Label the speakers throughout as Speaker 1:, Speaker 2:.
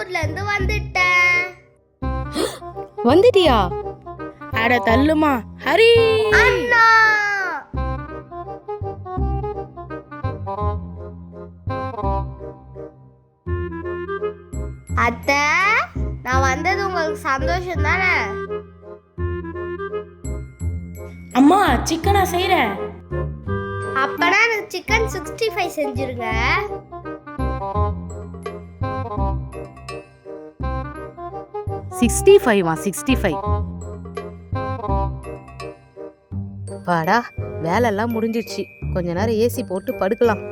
Speaker 1: ஊர்ல இருந்து வந்துட்டேன்.
Speaker 2: வந்துட்டியா?
Speaker 3: அட தள்ளுமா ஹரி
Speaker 1: அண்ணா, அத்தை, நான் வந்தது உங்களுக்கு சந்தோஷம் தானே?
Speaker 3: அம்மா சிக்கனா செய்றேன்.
Speaker 1: அப்பனா எனக்கு சிக்கன் 65 செஞ்சிருங்க.
Speaker 2: $65 $65. வாடா, வேலையெல்லாம் முடிஞ்சிடுச்சு. கொஞ்ச நேரம் ஏசி போட்டு படுக்கலாம்.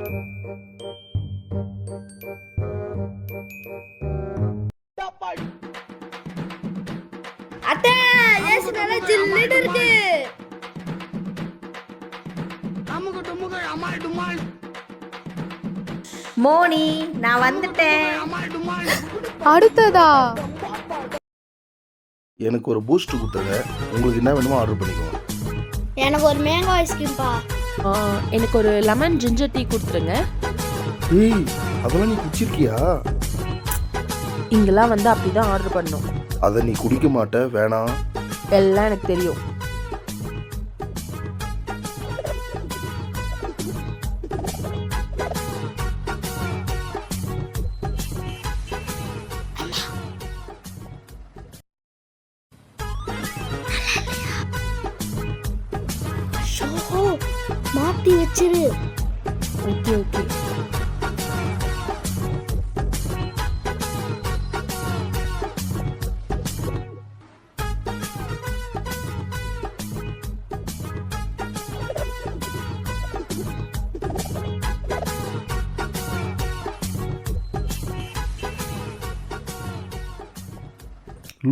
Speaker 1: அத்தை, ஏசி நல்லா ஜில்லுன்னு இருக்கு.
Speaker 4: மோனி, நான் வந்துட்டேன்.
Speaker 2: அடுத்ததா?
Speaker 5: எனக்கு ஒரு பூஸ்ட் கொடுத்துருங்க. உங்களுக்கு என்ன வேணுமோ ஆர்டர் பண்ணிக்கோங்க.
Speaker 1: எனக்கு ஒரு மேங்கோ ஐஸ்கிரீம்பா.
Speaker 3: எனக்கு ஒரு லெமன் ஜிஞ்சர் டீ கொடுத்துருங்க.
Speaker 5: ஏய், அதெல்லாம் நீ குடிச்சிருக்கியா?
Speaker 3: இங்கெல்லாம் வந்து அப்படிதான் ஆர்டர் பண்ணணும்.
Speaker 5: அதை நீ குடிக்க மாட்ட, வேணாம்.
Speaker 3: எல்லாம் எனக்கு தெரியும்.
Speaker 1: மாத்தி வச்சிரு.
Speaker 3: Okay okay.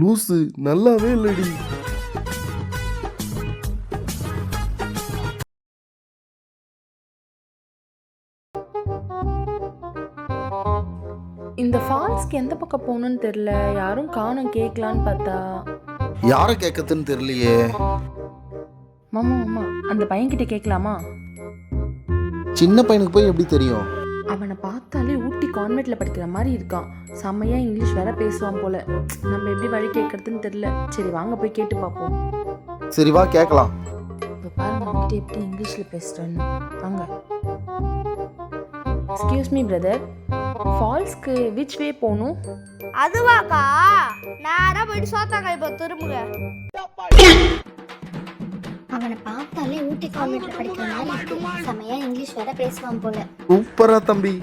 Speaker 5: லூசு, நல்லாவே இல்லடி.
Speaker 3: இந்த ஃபால்ஸ்க்கு எந்த பக்கம் போகணும்னு தெரியல. யாரும் காணோம், கேட்கலான்னு பார்த்தா.
Speaker 5: யாரை கேட்கறதுன்னு தெரியலையே.
Speaker 3: மாமா மாமா, அந்த பையன்கிட்ட கேட்கலாமா?
Speaker 5: சின்ன பையனுக்கு போய் எப்படி தெரியும்?
Speaker 3: அவனை பார்த்தாலே ஊட்டி கான்வென்ட்ல படிக்கிற மாதிரி இருக்கான். செம்மையா இங்கிலீஷ் வேற பேசுவான் போல. நம்ம எப்படி வழி கேட்கறதுன்னு தெரியல. சரி வாங்க போய் கேட்டு பார்ப்போம்.
Speaker 5: சரி வா கேட்கலாம்.
Speaker 3: இப்போ பாருங்க அவன்கிட்ட எப்படி இங்கிலீஷ்ல பேசுறேன்னு. வாங்க. எக்ஸ்கியூஸ் மீ பிரதர், ஃபால்ஸ்க்கு விச் வே போகணும்?
Speaker 1: அதுவாக்கா, நேரா போயிட்டு சோத்தாங்க. இப்போ திரும்புங்க. அவனை பார்த்தாலே ஊட்டி கான்வென்ட்ல படிக்கிற மாதிரி இருக்கு. செமையா இங்கிலீஷ் வேற பேசுவான் போல.
Speaker 5: சூப்பரா தம்பி.